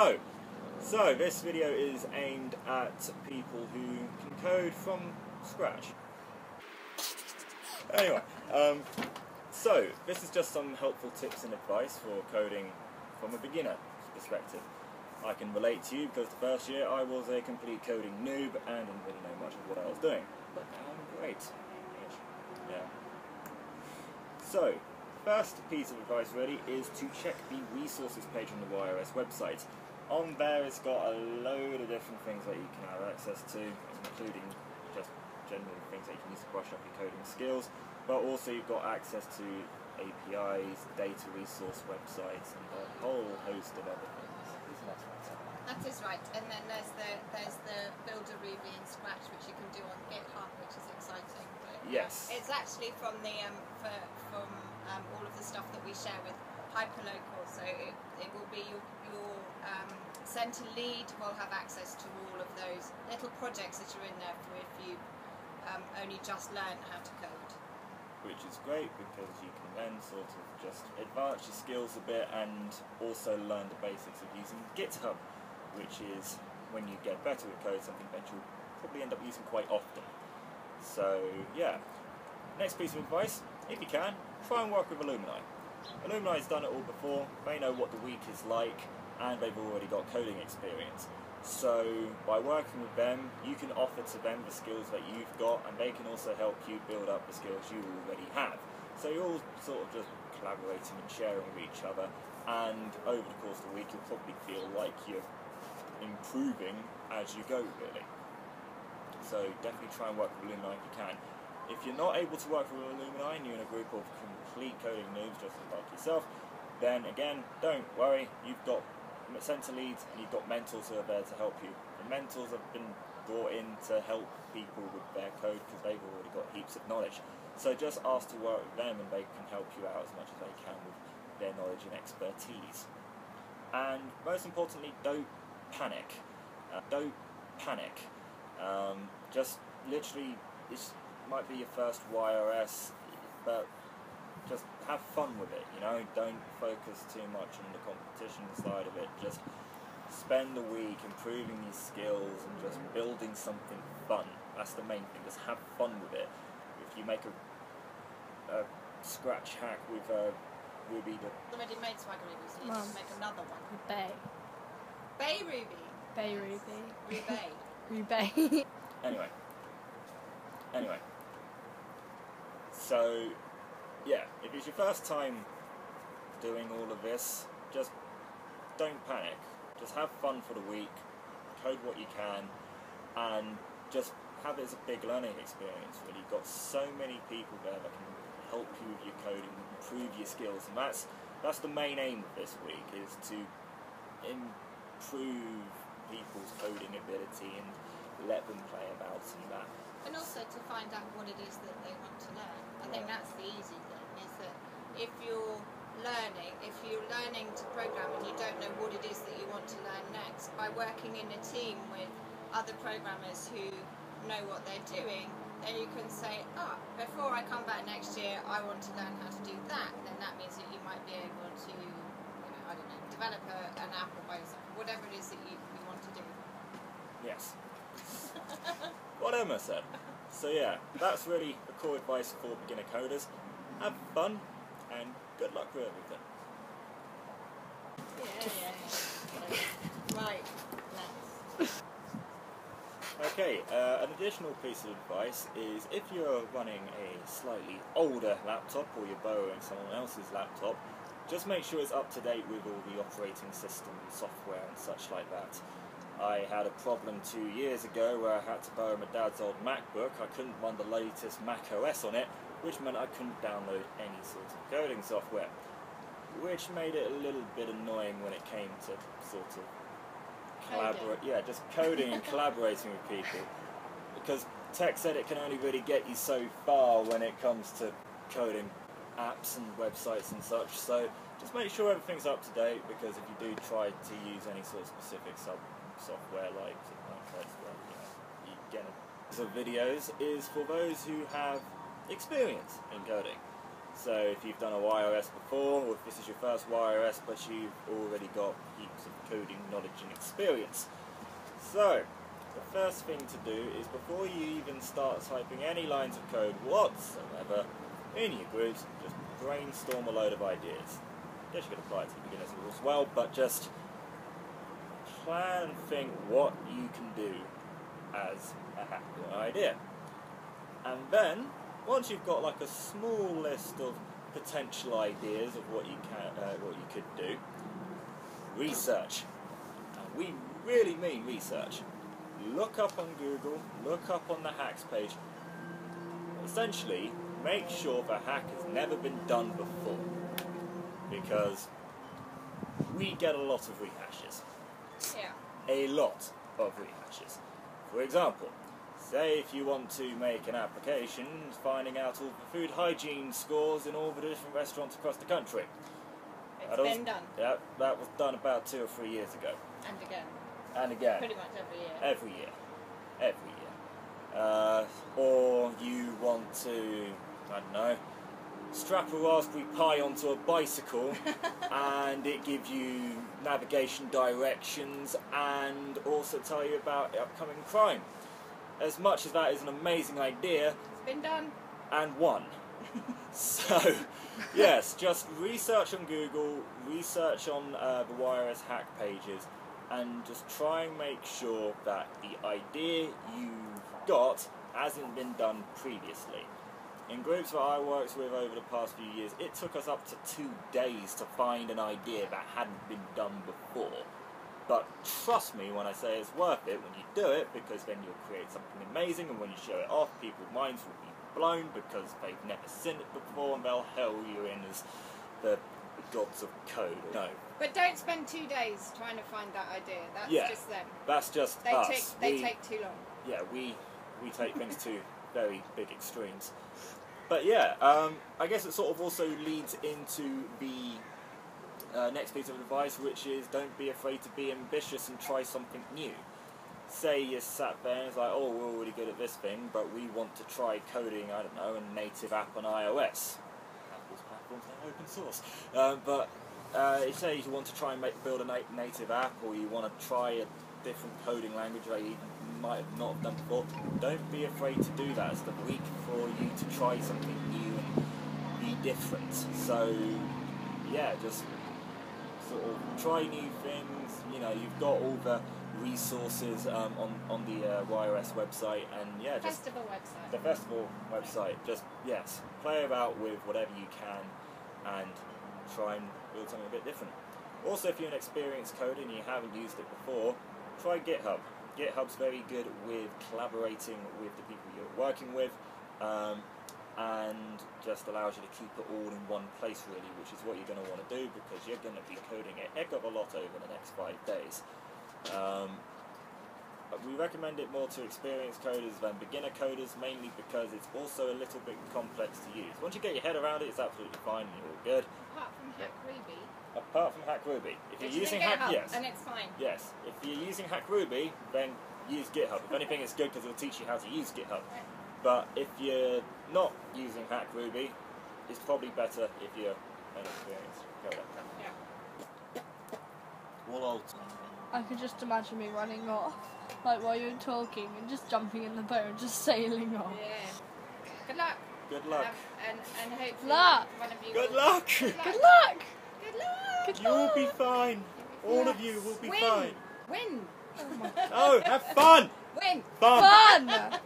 Hello! So, this video is aimed at people who can code from scratch. Anyway, so this is just some helpful tips and advice for coding from a beginner perspective. I can relate to you because the first year I was a complete coding noob and didn't really know much of what I was doing. But now I'm great. Yeah. So, first piece of advice really is to check the resources page on the YRS website. On there it's got a load of different things that you can have access to, including just general things that you can use to brush up your coding skills, but also you've got access to APIs, data resource websites, and a whole host of other things. Isn't that right? That is right, and then there's the Builder Ruby in Scratch, which you can do on GitHub, which is exciting. But yes. It's actually from the from all of the stuff that we share with Hyperlocal, so it will be your centre lead will have access to all of those little projects that are in there for if you only just learn how to code. Which is great because you can then sort of just advance your skills a bit and also learn the basics of using GitHub, which is, when you get better at code, something that you'll probably end up using quite often. So yeah, next piece of advice, if you can, try and work with Alumni. Alumni's done it all before, they know what the week is like, and they've already got coding experience. So by working with them, you can offer to them the skills that you've got, and they can also help you build up the skills you already have. So you're all sort of just collaborating and sharing with each other, and over the course of the week you'll probably feel like you're improving as you go, really. So definitely try and work with Alumni if you can. If you're not able to work with Alumni and you're in a group of complete coding noobs just like yourself, then again, don't worry, you've got centre leads and you've got mentors who are there to help you. The mentors have been brought in to help people with their code because they've already got heaps of knowledge. So just ask to work with them and they can help you out as much as they can with their knowledge and expertise. And most importantly, don't panic. Don't panic. Just literally, this might be your first YRS, but just have fun with it, you know, don't focus too much on the competition side of it, just spend a week improving your skills and just building something fun. That's the main thing, just have fun with it. If you make a scratch hack with Ruby that... Already made Swagger Ruby, so you just make another one. Bay. Bay Ruby. Bay Ruby. Ruby. Ruby. Anyway. So, yeah, if it's your first time doing all of this, just don't panic. Just have fun for the week, code what you can, and just have it as a big learning experience, really. You've got so many people there that can help you with your coding, improve your skills, and that's the main aim of this week, is to improve people's coding ability and let them play about in that. And also to find out what it is that they want to learn. I think that's the easy thing, is that if you're learning to program and you don't know what it is that you want to learn next, by working in a team with other programmers who know what they're doing, then you can say, before I come back next year, I want to learn how to do that. Then that means that you might be able to, I don't know, develop an app by yourself, whatever it is that you want to do. Yes. What Emma said. So yeah, that's really the core advice for beginner coders. Have fun and good luck with everything. Yeah. Right, next. Okay, an additional piece of advice is if you're running a slightly older laptop or you're borrowing someone else's laptop, just make sure it's up to date with all the operating system software and such like that. I had a problem 2 years ago where I had to borrow my dad's old MacBook. I couldn't run the latest Mac OS on it, which meant I couldn't download any sort of coding software, which made it a little bit annoying when it came to sort of just coding and collaborating with people, because tech said it can only really get you so far when it comes to coding apps and websites and such. So just make sure everything's up to date, because if you do try to use any sort of specific software like you get it. So videos is for those who have experience in coding. So if you've done a YRS before, or if this is your first YRS, but you've already got heaps of coding knowledge and experience. So, the first thing to do is before you even start typing any lines of code whatsoever in your groups, just brainstorm a load of ideas. I guess you could apply it to the beginners as well, but just plan and think what you can do as a hacker idea. And then, once you've got like a small list of potential ideas of what you could do, research. And we really mean research. Look up on Google, look up on the hacks page. Essentially, make sure the hack has never been done before, because we get a lot of rehashes. Yeah. A lot of rehashes. For example, say if you want to make an application finding out all the food hygiene scores in all the different restaurants across the country. It's been done. Yeah, that was done about 2 or 3 years ago. And again. And again. Pretty much every year. Every year. Every year. Or you want to, I don't know, strap a Raspberry Pi onto a bicycle and it gives you navigation directions and also tell you about upcoming crime. As much as that is an amazing idea, It's been done. and one. So, yes, just research on Google, research on the YRS hack pages, and just try and make sure that the idea you've got hasn't been done previously. In groups that I worked with over the past few years, it took us up to 2 days to find an idea that hadn't been done before. But trust me when I say it's worth it when you do it, because then you'll create something amazing, and when you show it off, people's minds will be blown because they've never seen it before, and they'll hail you in as the gods of code. No. But don't spend 2 days trying to find that idea. That's Yeah. just them. That's just They us. take too long. Yeah, we take things to very big extremes. But yeah, I guess it sort of also leads into the next piece of advice, which is don't be afraid to be ambitious and try something new. Say you sat there and it's like, oh, we're already good at this thing, but we want to try coding, I don't know, a native app on iOS. Apple's platform's not open source. But say you want to try and build a native app, or you want to try a different coding language that you might have not done before, don't be afraid to do that. It's the week for you to try something new and be different. So, yeah, just sort of try new things. You know, you've got all the resources on the YRS website, and yeah, just Festival website. the festival website. Just yes, play about with whatever you can and try and build something a bit different. Also, if you're an experienced coder and you haven't used it before, try GitHub. GitHub's very good with collaborating with the people you're working with, and just allows you to keep it all in one place really, which is what you're going to want to do, because you're going to be coding a heck of a lot over the next 5 days. We recommend it more to experienced coders than beginner coders, mainly because it's also a little bit complex to use. Once you get your head around it, it's absolutely fine and you're all good. Apart from Hack Ruby. Apart from Hack Ruby. If Which you're is using in Hack, GitHub, yes. And it's fine. Yes, if you're using Hack Ruby, then use GitHub. If anything, it's good because it'll teach you how to use GitHub. But if you're not using Hack Ruby, it's probably better if you're an experienced coder. Yeah. Well, I could just imagine me running off, like while you were talking, and just jumping in the boat and just sailing off. Yeah. Good luck. good luck. And hopefully Luck. one of you Good will- luck! Good luck! Good luck. Good You'll luck! be fine. All of you will be Win. fine. Win. Oh, have fun! Win. Fun! Fun!